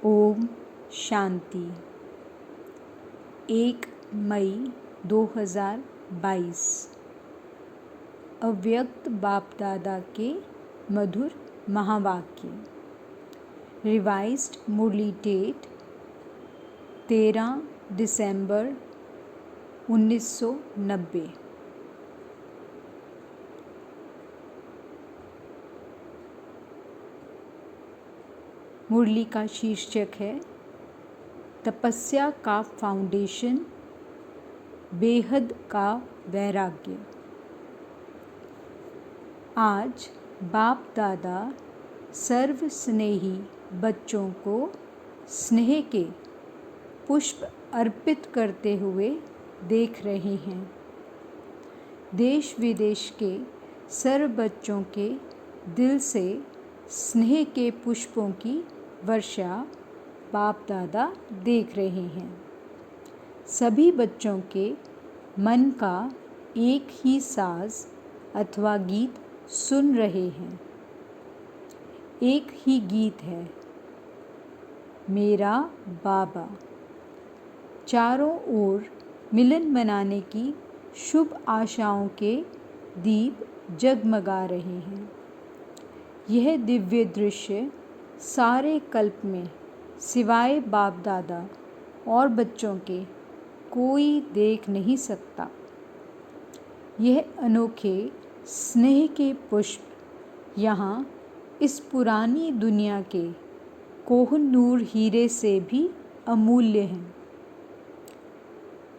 ओम शांति। 1 मई 2022 अव्यक्त बाप दादा के मधुर महावाक्य। रिवाइज्ड मुरली डेट 13 दिसंबर 1990। मुरली का शीर्षक है तपस्या का फाउंडेशन, बेहद का वैराग्य। आज बाप दादा सर्व स्नेही बच्चों को स्नेह के पुष्प अर्पित करते हुए देख रहे हैं। देश विदेश के सर्व बच्चों के दिल से स्नेह के पुष्पों की वर्षा बाप दादा देख रहे हैं। सभी बच्चों के मन का एक ही साज अथवा गीत सुन रहे हैं। एक ही गीत है, मेरा बाबा। चारों ओर मिलन मनाने की शुभ आशाओं के दीप जगमगा रहे हैं। यह दिव्य दृश्य सारे कल्प में सिवाय बाप दादा और बच्चों के कोई देख नहीं सकता। यह अनोखे स्नेह के पुष्प यहाँ इस पुरानी दुनिया के कोहनूर हीरे से भी अमूल्य हैं।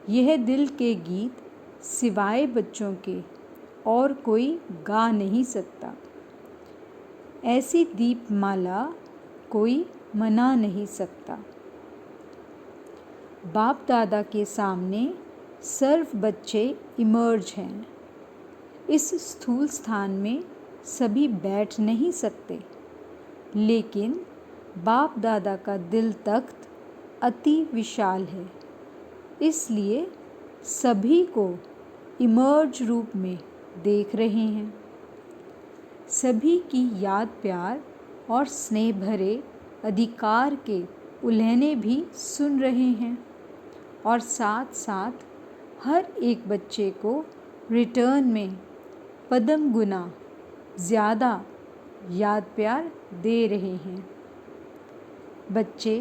यह दिल के गीत सिवाय बच्चों के और कोई गा नहीं सकता। ऐसी दीपमाला कोई मना नहीं सकता। बाप दादा के सामने सर्व बच्चे इमर्ज हैं। इस स्थूल स्थान में सभी बैठ नहीं सकते, लेकिन बाप दादा का दिल तख्त अति विशाल है, इसलिए सभी को इमर्ज रूप में देख रहे हैं। सभी की याद प्यार और स्नेह भरे अधिकार के उल्हने भी सुन रहे हैं और साथ साथ हर एक बच्चे को रिटर्न में पदम गुना ज़्यादा याद प्यार दे रहे हैं। बच्चे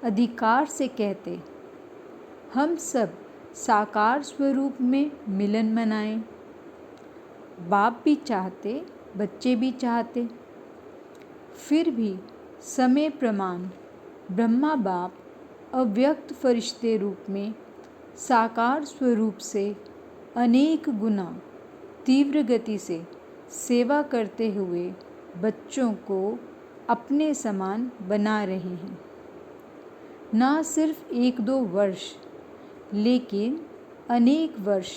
अधिकार से कहते, हम सब साकार स्वरूप में मिलन मनाएं। बाप भी चाहते, बच्चे भी चाहते। फिर भी समय प्रमाण ब्रह्मा बाप अव्यक्त फरिश्ते रूप में साकार स्वरूप से अनेक गुना तीव्र गति से सेवा करते हुए बच्चों को अपने समान बना रहे हैं। ना सिर्फ 1-2 वर्ष, लेकिन अनेक वर्ष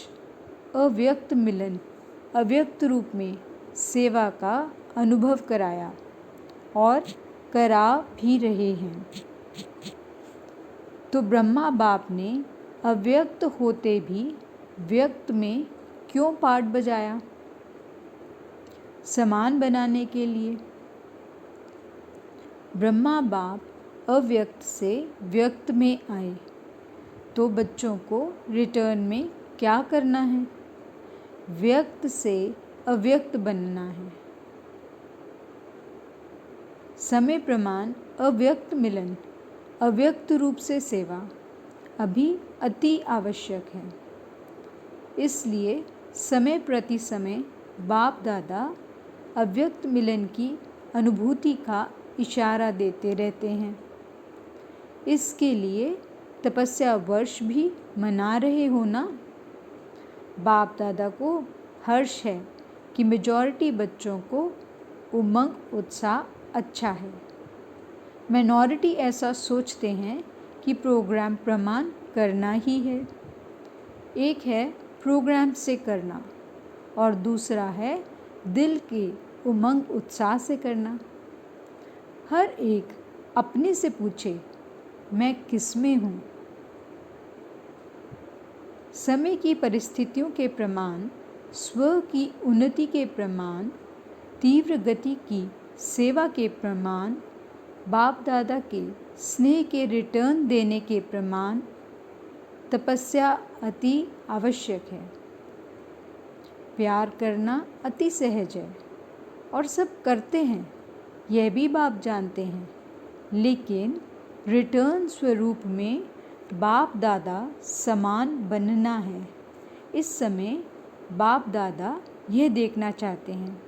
अव्यक्त मिलन, अव्यक्त रूप में सेवा का अनुभव कराया और करा भी रहे हैं। तो ब्रह्मा बाप ने अव्यक्त होते भी व्यक्त में क्यों पाठ बजाया? समान बनाने के लिए। ब्रह्मा बाप अव्यक्त से व्यक्त में आए, तो बच्चों को रिटर्न में क्या करना है? व्यक्त से अव्यक्त बनना है। समय प्रमाण अव्यक्त मिलन, अव्यक्त रूप से सेवा अभी अति आवश्यक है। इसलिए समय प्रति समय बाप दादा अव्यक्त मिलन की अनुभूति का इशारा देते रहते हैं। इसके लिए तपस्या वर्ष भी मना रहे हो ना? बाप दादा को हर्ष है कि मेजॉरिटी बच्चों को उमंग उत्साह अच्छा है। माइनॉरिटी ऐसा सोचते हैं कि प्रोग्राम प्रमाण करना ही है। एक है प्रोग्राम से करना और दूसरा है दिल के उमंग उत्साह से करना। हर एक अपने से पूछे, मैं किस में हूँ? समय की परिस्थितियों के प्रमाण, स्व की उन्नति के प्रमाण, तीव्र गति की सेवा के प्रमाण बाप दादा के स्नेह के रिटर्न देने के प्रमाण तपस्या अति आवश्यक है। प्यार करना अति सहज है और सब करते हैं, यह भी बाप जानते हैं, लेकिन रिटर्न स्वरूप में बाप दादा समान बनना है। इस समय बाप दादा यह देखना चाहते हैं,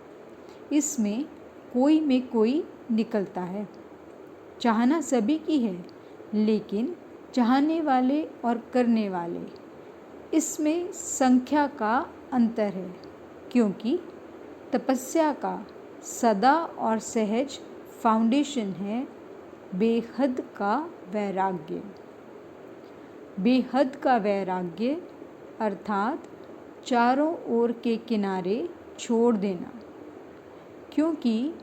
इसमें कोई में कोई निकलता है। चाहना सभी की है, लेकिन चाहने वाले और करने वाले, इसमें संख्या का अंतर है, क्योंकि तपस्या का सदा और सहज फाउंडेशन है बेहद का वैराग्य। बेहद का वैराग्य अर्थात चारों ओर के किनारे छोड़ देना, क्योंकि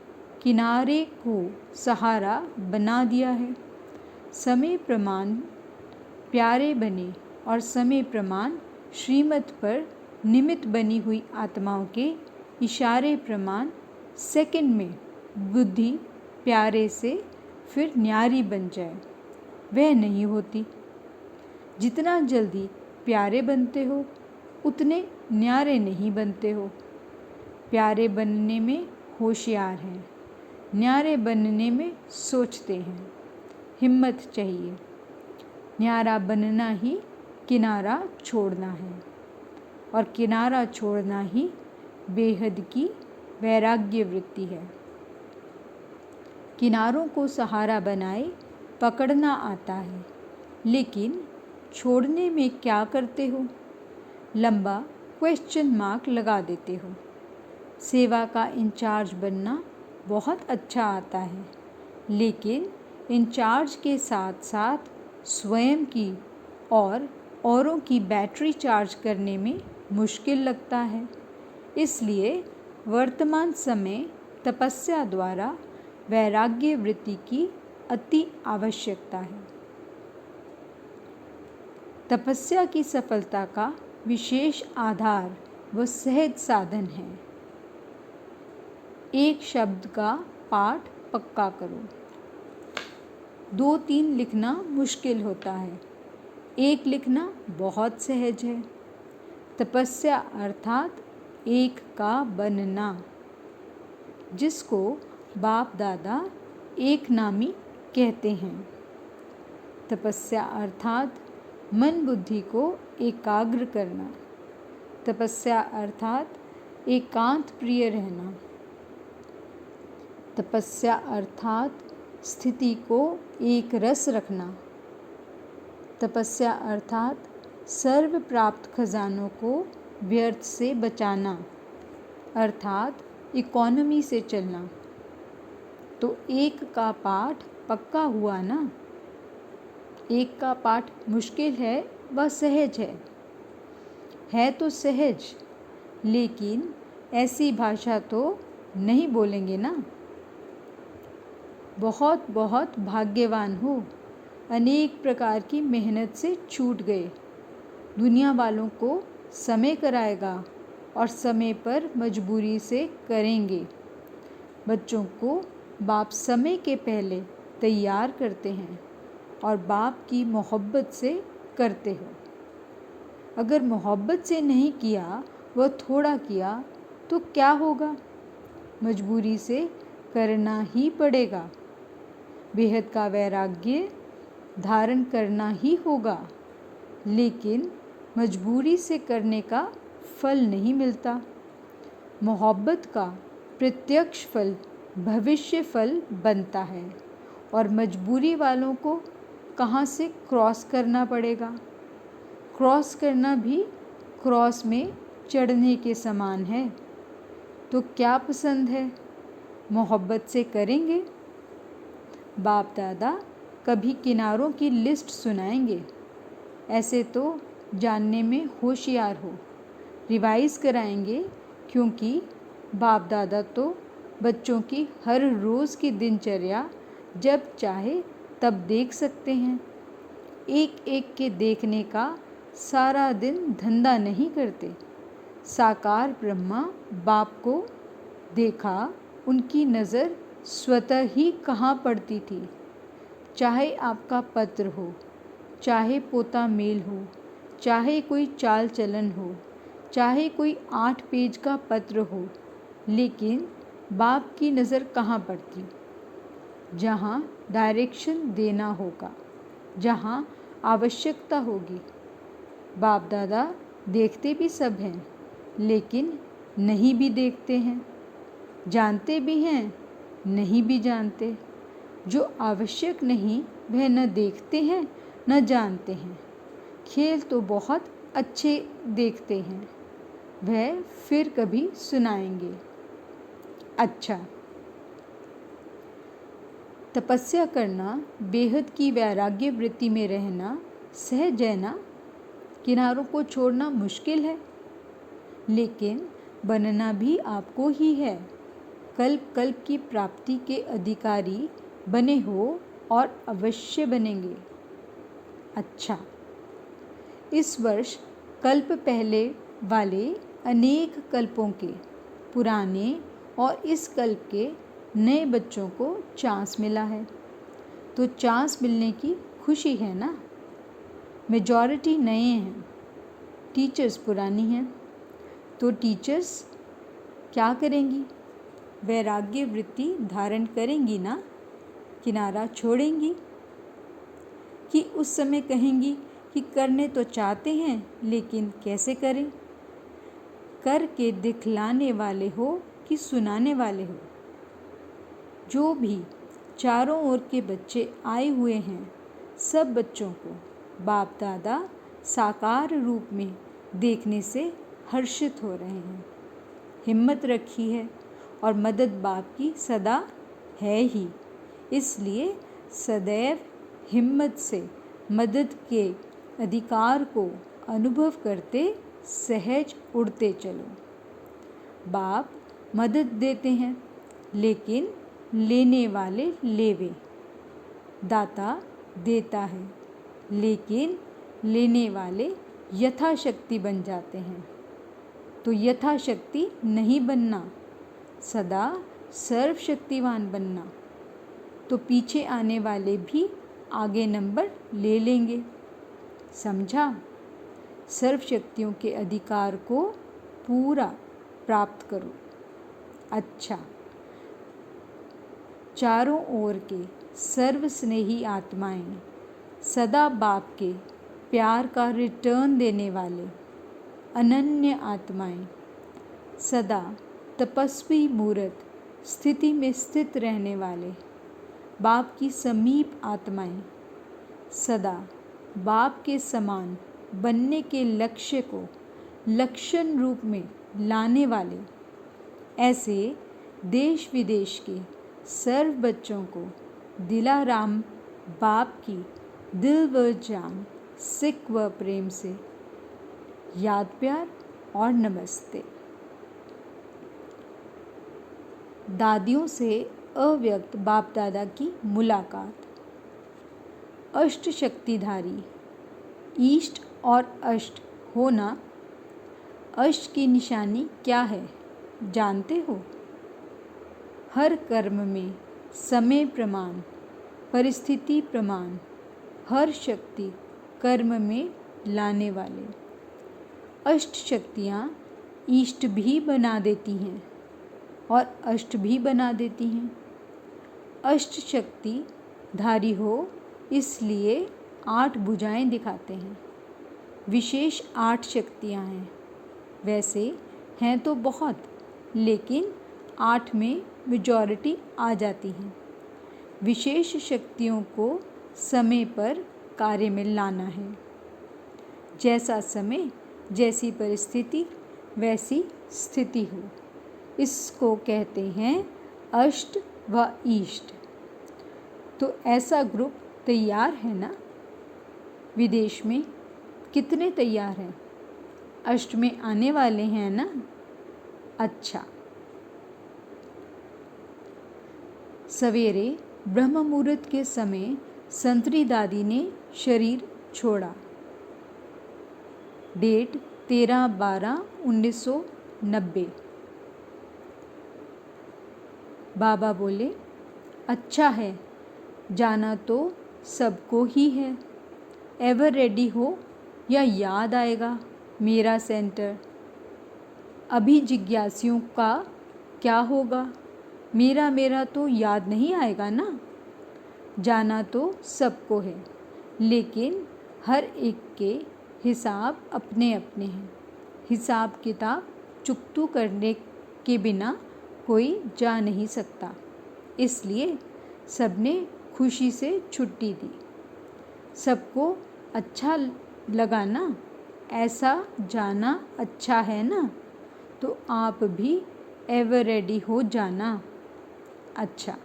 किनारे को सहारा बना दिया है। समय प्रमाण प्यारे बने और समय प्रमाण श्रीमत पर निमित्त बनी हुई आत्माओं के इशारे प्रमाण सेकंड में बुद्धि प्यारे से फिर न्यारी बन जाए, वह नहीं होती। जितना जल्दी प्यारे बनते हो उतने न्यारे नहीं बनते हो। प्यारे बनने में होशियार हैं, न्यारे बनने में सोचते हैं। हिम्मत चाहिए। न्यारा बनना ही किनारा छोड़ना है, और किनारा छोड़ना ही बेहद की वैराग्य वृत्ति है। किनारों को सहारा बनाए पकड़ना आता है, लेकिन छोड़ने में क्या करते हो? लंबा क्वेश्चन मार्क लगा देते हो। सेवा का इंचार्ज बनना बहुत अच्छा आता है, लेकिन इंचार्ज के साथ साथ स्वयं की और औरों की बैटरी चार्ज करने में मुश्किल लगता है। इसलिए वर्तमान समय तपस्या द्वारा वैराग्य वृत्ति की अति आवश्यकता है। तपस्या की सफलता का विशेष आधार व सहज साधन है। एक शब्द का पाठ पक्का करो। 2-3 लिखना मुश्किल होता है, एक लिखना बहुत सहज है। तपस्या अर्थात एक का बनना, जिसको बाप दादा एक नामी कहते हैं। तपस्या अर्थात मन बुद्धि को एकाग्र करना। तपस्या अर्थात एकांत प्रिय रहना। तपस्या अर्थात स्थिति को एक रस रखना। तपस्या अर्थात सर्व प्राप्त खजानों को व्यर्थ से बचाना, अर्थात इकोनॉमी से चलना। तो एक का पाठ पक्का हुआ ना। एक का पाठ मुश्किल है व सहज है तो सहज, लेकिन ऐसी भाषा तो नहीं बोलेंगे ना। बहुत बहुत भाग्यवान हो, अनेक प्रकार की मेहनत से छूट गए। दुनिया वालों को समय कराएगा और समय पर मजबूरी से करेंगे। बच्चों को बाप समय के पहले तैयार करते हैं और बाप की मोहब्बत से करते हो। अगर मोहब्बत से नहीं किया व थोड़ा किया तो क्या होगा? मजबूरी से करना ही पड़ेगा। बेहद का वैराग्य धारण करना ही होगा, लेकिन मजबूरी से करने का फल नहीं मिलता। मोहब्बत का प्रत्यक्ष फल भविष्य फल बनता है, और मजबूरी वालों को कहाँ से क्रॉस करना पड़ेगा? क्रॉस करना भी क्रॉस में चढ़ने के समान है। तो क्या पसंद है? मोहब्बत से करेंगे। बाप दादा कभी किनारों की लिस्ट सुनाएंगे। ऐसे तो जानने में होशियार हो, रिवाइज कराएंगे, क्योंकि बाप दादा तो बच्चों की हर रोज़ की दिनचर्या जब चाहे तब देख सकते हैं। एक एक के देखने का सारा दिन धंधा नहीं करते। साकार ब्रह्मा बाप को देखा, उनकी नज़र स्वतः ही कहाँ पड़ती थी। चाहे आपका पत्र हो, चाहे पोता मेल हो, चाहे कोई चाल चलन हो, चाहे कोई 8 पेज का पत्र हो, लेकिन बाप की नज़र कहाँ पड़ती। जहाँ डायरेक्शन देना होगा, जहाँ आवश्यकता होगी। बाप दादा देखते भी सब हैं, लेकिन नहीं भी देखते हैं, जानते भी हैं, नहीं भी जानते। जो आवश्यक नहीं वह न देखते हैं न जानते हैं। खेल तो बहुत अच्छे देखते हैं, वह फिर कभी सुनाएंगे। अच्छा, तपस्या करना, बेहद की वैराग्य वृत्ति में रहना सहज है ना। किनारों को छोड़ना मुश्किल है, लेकिन बनना भी आपको ही है। कल्प कल्प की प्राप्ति के अधिकारी बने हो और अवश्य बनेंगे। अच्छा, इस वर्ष कल्प पहले वाले अनेक कल्पों के पुराने और इस कल्प के नए बच्चों को चांस मिला है, तो चांस मिलने की खुशी है ना। मेजॉरिटी नए हैं, टीचर्स पुरानी हैं, तो टीचर्स क्या करेंगी? वैराग्य वृत्ति धारण करेंगी ना, किनारा छोड़ेंगी। कि उस समय कहेंगी कि करने तो चाहते हैं, लेकिन कैसे करें? करके दिखलाने वाले हो कि सुनाने वाले हो। जो भी चारों ओर के बच्चे आए हुए हैं, सब बच्चों को बाप दादा साकार रूप में देखने से हर्षित हो रहे हैं। हिम्मत रखी है और मदद बाप की सदा है ही, इसलिए सदैव हिम्मत से मदद के अधिकार को अनुभव करते सहज उड़ते चलो। बाप मदद देते हैं, लेकिन लेने वाले लेवे। दाता देता है, लेकिन लेने वाले यथाशक्ति बन जाते हैं। तो यथाशक्ति नहीं बनना, सदा सर्वशक्तिवान बनना। तो पीछे आने वाले भी आगे नंबर ले लेंगे। समझा? सर्वशक्तियों के अधिकार को पूरा प्राप्त करो। अच्छा, चारों ओर के सर्वस्नेही आत्माएं, सदा बाप के प्यार का रिटर्न देने वाले अनन्य आत्माएं, सदा तपस्वी मूर्त स्थिति में स्थित रहने वाले बाप की समीप आत्माएं, सदा बाप के समान बनने के लक्ष्य को लक्षण रूप में लाने वाले ऐसे देश विदेश के सर्व बच्चों को दिलाराम बाप की दिल व जान सिक व प्रेम से याद प्यार और नमस्ते। दादियों से अव्यक्त बाप दादा की मुलाकात। अष्ट शक्तिधारी ईष्ट और अष्ट होना। अष्ट की निशानी क्या है जानते हो? हर कर्म में समय प्रमाण, परिस्थिति प्रमाण, हर शक्ति कर्म में लाने वाले। अष्ट शक्तियाँ ईष्ट भी बना देती हैं और अष्ट भी बना देती हैं। अष्ट शक्ति धारी हो इसलिए 8 भुजाएं दिखाते हैं। विशेष 8 शक्तियाँ हैं। वैसे हैं तो बहुत, लेकिन 8 में मेजॉरिटी आ जाती हैं। विशेष शक्तियों को समय पर कार्य में लाना है। जैसा समय, जैसी परिस्थिति, वैसी स्थिति हो, इसको कहते हैं अष्ट व ईष्ट। तो ऐसा ग्रुप तैयार है ना? विदेश में कितने तैयार हैं? अष्ट में आने वाले हैं ना? अच्छा, सवेरे ब्रह्म मुहूर्त के समय संतरी दादी ने शरीर छोड़ा। डेट 13/12/1990। बाबा बोले, अच्छा है, जाना तो सबको ही है। एवर रेडी हो या याद आएगा मेरा सेंटर। अभी जिज्ञासियों का क्या होगा, मेरा मेरा तो याद नहीं आएगा ना। जाना तो सबको है, लेकिन हर एक के हिसाब अपने अपने हैं। हिसाब किताब चुकतू करने के बिना कोई जा नहीं सकता, इसलिए सबने खुशी से छुट्टी दी। सबको अच्छा लगा ना, ऐसा जाना अच्छा है ना, तो आप भी एवर रेडी हो जाना। अच्छा,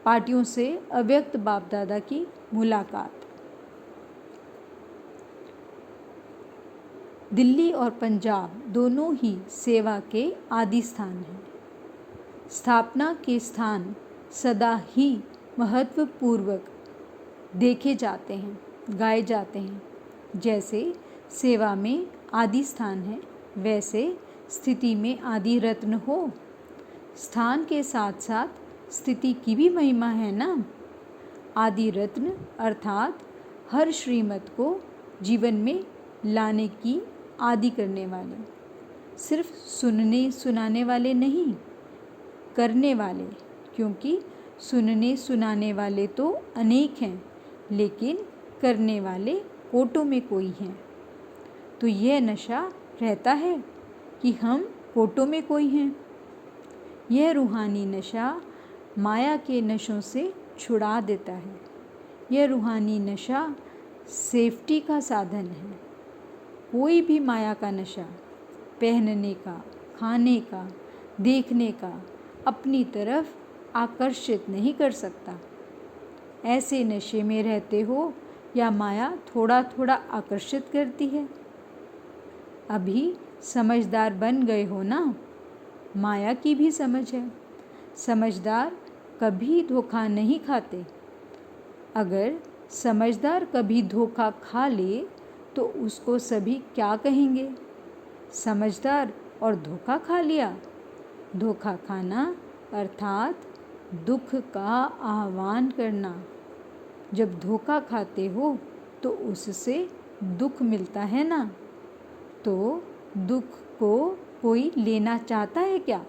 पार्टियों से अव्यक्त बाप दादा की मुलाकात। दिल्ली और पंजाब दोनों ही सेवा के आदि स्थान हैं। स्थापना के स्थान सदा ही महत्वपूर्वक देखे जाते हैं, गाए जाते हैं। जैसे सेवा में आदि स्थान है, वैसे स्थिति में आदि रत्न हो। स्थान के साथ साथ स्थिति की भी महिमा है ना। आदि रत्न अर्थात हर श्रीमत को जीवन में लाने की आदि करने वाले, सिर्फ सुनने सुनाने वाले नहीं, करने वाले। क्योंकि सुनने सुनाने वाले तो अनेक हैं, लेकिन करने वाले कोटों में कोई हैं। तो यह नशा रहता है कि हम कोटों में कोई हैं। यह रूहानी नशा माया के नशों से छुड़ा देता है। यह रूहानी नशा सेफ्टी का साधन है। कोई भी माया का नशा पहनने का, खाने का, देखने का अपनी तरफ आकर्षित नहीं कर सकता। ऐसे नशे में रहते हो या माया थोड़ा थोड़ा आकर्षित करती है। अभी समझदार बन गए हो ना, माया की भी समझ है। समझदार कभी धोखा नहीं खाते। अगर समझदार कभी धोखा खा ले तो उसको सभी क्या कहेंगे? समझदार और धोखा खा लिया। धोखा खाना अर्थात दुख का आह्वान करना। जब धोखा खाते हो तो उससे दुख मिलता है ना, तो दुख को कोई लेना चाहता है क्या?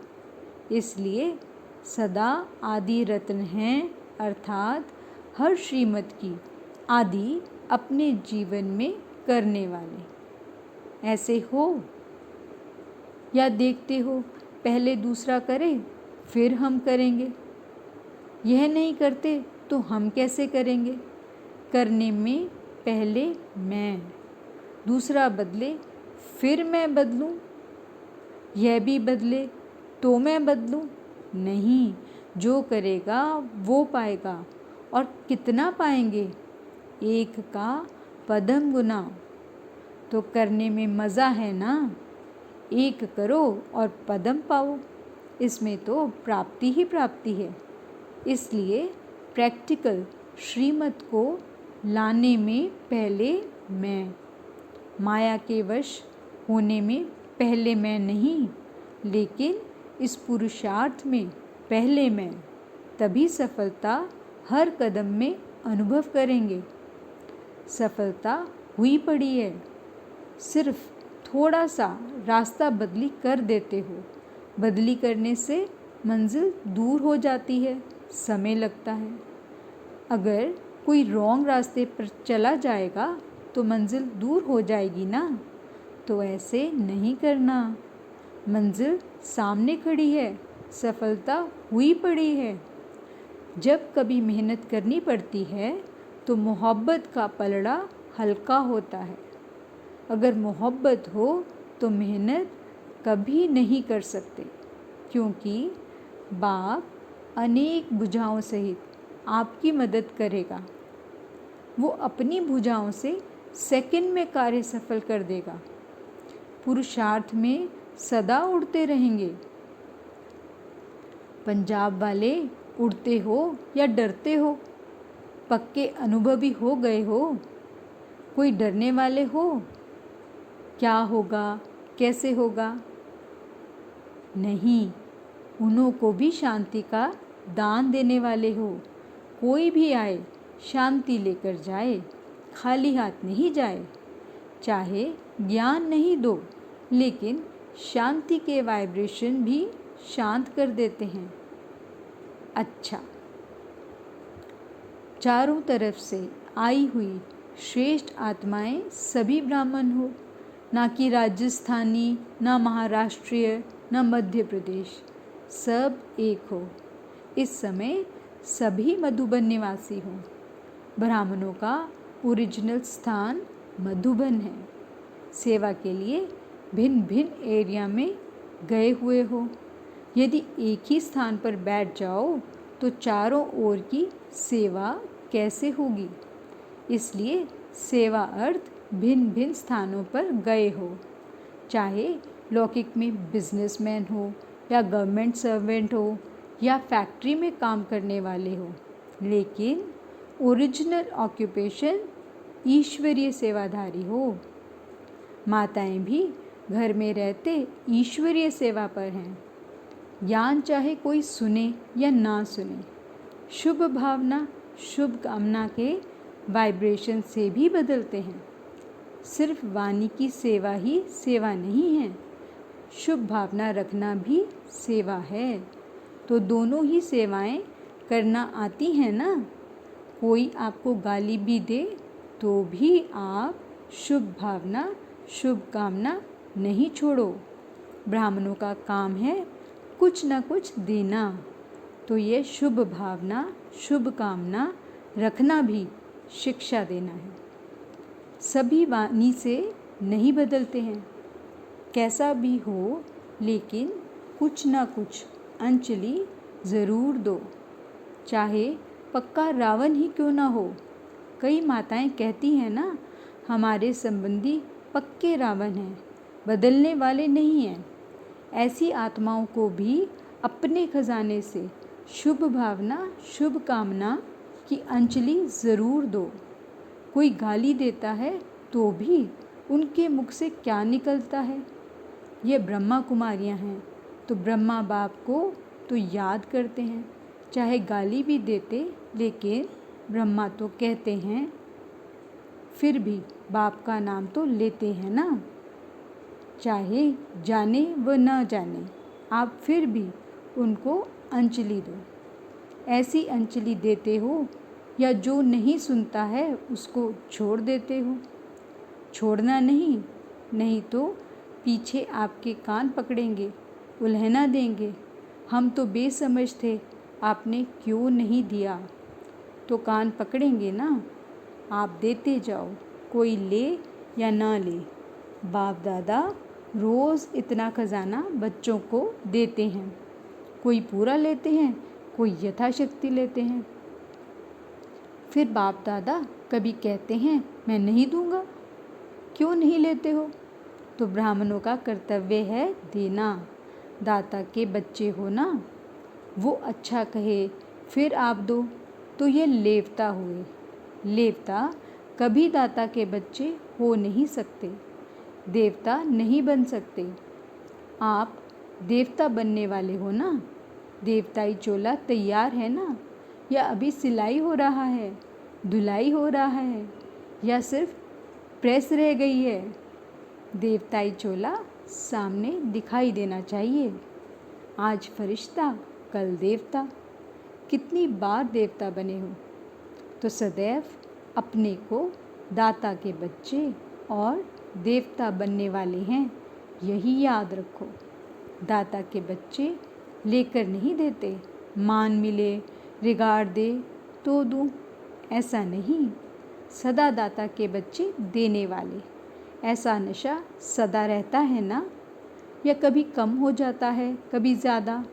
इसलिए सदा आदि रत्न हैं, अर्थात हर श्रीमत की आदि अपने जीवन में करने वाले। ऐसे हो या देखते हो पहले दूसरा करे फिर हम करेंगे। यह नहीं करते तो हम कैसे करेंगे? करने में पहले मैं, दूसरा बदले फिर मैं बदलूं, यह भी बदले तो मैं बदलूं? नहीं, जो करेगा वो पाएगा। और कितना पाएंगे? एक का पदम गुना। तो करने में मज़ा है ना। एक करो और पदम पाओ, इसमें तो प्राप्ति ही प्राप्ति है। इसलिए प्रैक्टिकल श्रीमत को लाने में पहले मैं, माया के वश होने में पहले मैं नहीं, लेकिन इस पुरुषार्थ में पहले मैं, तभी सफलता हर कदम में अनुभव करेंगे। सफलता हुई पड़ी है, सिर्फ थोड़ा सा रास्ता बदली कर देते हो। बदली करने से मंजिल दूर हो जाती है, समय लगता है। अगर कोई रॉन्ग रास्ते पर चला जाएगा तो मंजिल दूर हो जाएगी ना। तो ऐसे नहीं करना। मंजिल सामने खड़ी है, सफलता हुई पड़ी है। जब कभी मेहनत करनी पड़ती है तो मोहब्बत का पलड़ा हल्का होता है। अगर मोहब्बत हो तो मेहनत कभी नहीं कर सकते, क्योंकि बाप अनेक भुजाओं सहित आपकी मदद करेगा। वो अपनी भुजाओं से सेकंड में कार्य सफल कर देगा। पुरुषार्थ में सदा उड़ते रहेंगे। पंजाब वाले उड़ते हो या डरते हो? पक्के अनुभवी हो गए हो? कोई डरने वाले हो? क्या होगा, कैसे होगा? नहीं, उन्हों को भी शांति का दान देने वाले हो। कोई भी आए शांति लेकर जाए, खाली हाथ नहीं जाए। चाहे ज्ञान नहीं दो, लेकिन शांति के वाइब्रेशन भी शांत कर देते हैं। अच्छा, चारों तरफ से आई हुई श्रेष्ठ आत्माएं सभी ब्राह्मण हो, ना कि राजस्थानी, ना महाराष्ट्रीय, ना मध्य प्रदेश, सब एक हो। इस समय सभी मधुबन निवासी हो। ब्राह्मणों का ओरिजिनल स्थान मधुबन है। सेवा के लिए भिन्न भिन्न एरिया में गए हुए हो। यदि एक ही स्थान पर बैठ जाओ तो चारों ओर की सेवा कैसे होगी? इसलिए सेवा अर्थ भिन्न भिन्न स्थानों पर गए हो। चाहे लौकिक में बिजनेसमैन हो, या गवर्नमेंट सर्वेंट हो, या फैक्ट्री में काम करने वाले हो, लेकिन ओरिजिनल ऑक्यूपेशन ईश्वरीय सेवाधारी हो। माताएं भी घर में रहते ईश्वरीय सेवा पर हैं। ज्ञान चाहे कोई सुने या ना सुने, शुभ भावना शुभ कामना के वाइब्रेशन से भी बदलते हैं। सिर्फ वाणी की सेवा ही सेवा नहीं है, शुभ भावना रखना भी सेवा है। तो दोनों ही सेवाएं करना आती हैं ना। कोई आपको गाली भी दे तो भी आप शुभ भावना शुभ कामना नहीं छोड़ो। ब्राह्मणों का काम है कुछ न कुछ देना, तो ये शुभ भावना शुभ कामना रखना भी शिक्षा देना है। सभी वाणी से नहीं बदलते हैं, कैसा भी हो, लेकिन कुछ ना कुछ अंजलि ज़रूर दो, चाहे पक्का रावण ही क्यों ना हो। कई माताएं कहती हैं ना, हमारे संबंधी पक्के रावण हैं, बदलने वाले नहीं हैं। ऐसी आत्माओं को भी अपने खजाने से शुभ भावना शुभ कामना की अंजलि ज़रूर दो। कोई गाली देता है तो भी उनके मुख से क्या निकलता है? ये ब्रह्मा कुमारियाँ हैं, तो ब्रह्मा बाप को तो याद करते हैं। चाहे गाली भी देते, लेकिन ब्रह्मा तो कहते हैं, फिर भी बाप का नाम तो लेते हैं ना। चाहे जाने व न जाने, आप फिर भी उनको अंजलि दो। ऐसी अंजलि देते हो या जो नहीं सुनता है उसको छोड़ देते हो? छोड़ना नहीं, नहीं तो पीछे आपके कान पकड़ेंगे, उल्हना देंगे। हम तो बेसमझ थे, आपने क्यों नहीं दिया? तो कान पकड़ेंगे ना। आप देते जाओ, कोई ले या ना ले। बाप दादा रोज़ इतना खजाना बच्चों को देते हैं। कोई पूरा लेते हैं, कोई यथाशक्ति लेते हैं। फिर बाप दादा कभी कहते हैं मैं नहीं दूंगा, क्यों नहीं लेते हो? तो ब्राह्मणों का कर्तव्य है देना। दाता के बच्चे हो ना, वो अच्छा कहे फिर आप दो, तो ये लेवता हुए। लेवता कभी दाता के बच्चे हो नहीं सकते, देवता नहीं बन सकते। आप देवता बनने वाले हो ना। देवताई चोला तैयार है ना, या अभी सिलाई हो रहा है, धुलाई हो रहा है, या सिर्फ प्रेस रह गई है? देवताई चोला सामने दिखाई देना चाहिए। आज फरिश्ता, कल देवता। कितनी बार देवता बने हो, तो सदैव अपने को दाता के बच्चे और देवता बनने वाले हैं, यही याद रखो। दाता के बच्चे लेकर नहीं देते, मान मिले रिगार्ड दे तो दूँ, ऐसा नहीं। सदा दाता के बच्चे देने वाले। ऐसा नशा सदा रहता है ना, या कभी कम हो जाता है, कभी ज़्यादा?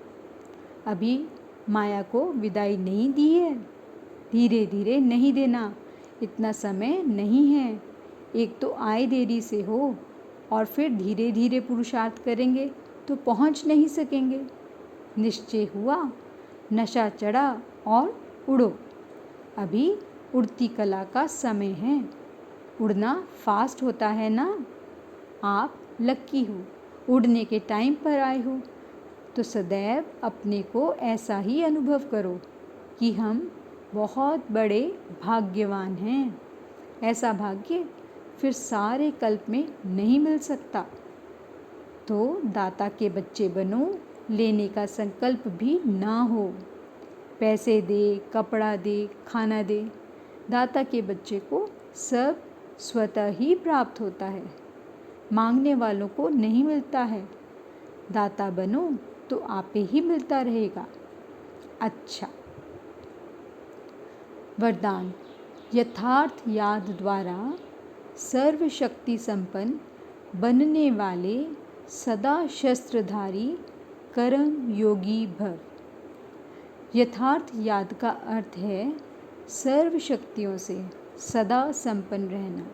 अभी माया को विदाई नहीं दी है। धीरे धीरे नहीं देना, इतना समय नहीं है। एक तो आए देरी से हो, और फिर धीरे धीरे पुरुषार्थ करेंगे तो पहुंच नहीं सकेंगे। निश्चय हुआ, नशा चढ़ा और उड़ो। अभी उड़ती कला का समय है, उड़ना फास्ट होता है ना। आप लक्की हो, उड़ने के टाइम पर आए हो। तो सदैव अपने को ऐसा ही अनुभव करो कि हम बहुत बड़े भाग्यवान हैं। ऐसा भाग्य फिर सारे कल्प में नहीं मिल सकता। तो दाता के बच्चे बनो, लेने का संकल्प भी ना हो। पैसे दे, कपड़ा दे, खाना दे, दाता के बच्चे को सब स्वतः ही प्राप्त होता है, मांगने वालों को नहीं मिलता है। दाता बनो तो आपे ही मिलता रहेगा। अच्छा। वरदान। यथार्थ याद द्वारा सर्वशक्ति संपन्न बनने वाले सदा शस्त्रधारी कर्म योगी भव। यथार्थ याद का अर्थ है सर्व शक्तियों से सदा संपन्न रहना।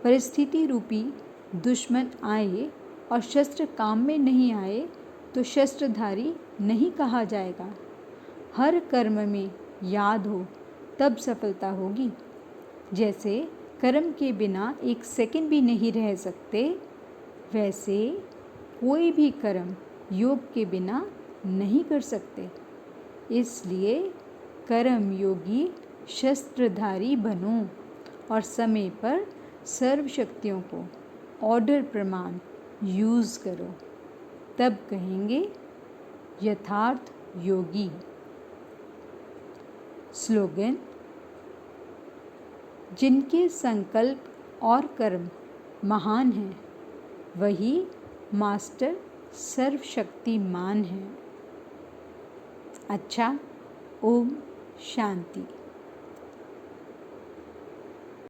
परिस्थिति रूपी दुश्मन आए और शस्त्र काम में नहीं आए तो शस्त्रधारी नहीं कहा जाएगा। हर कर्म में याद हो तब सफलता होगी। जैसे कर्म के बिना एक सेकंड भी नहीं रह सकते, वैसे कोई भी कर्म योग के बिना नहीं कर सकते। इसलिए कर्म योगी शस्त्रधारी बनो और समय पर सर्व शक्तियों को ऑर्डर प्रमाण यूज़ करो, तब कहेंगे यथार्थ योगी। स्लोगन। जिनके संकल्प और कर्म महान हैं, वही मास्टर सर्वशक्तिमान है। अच्छा। ओम शांति।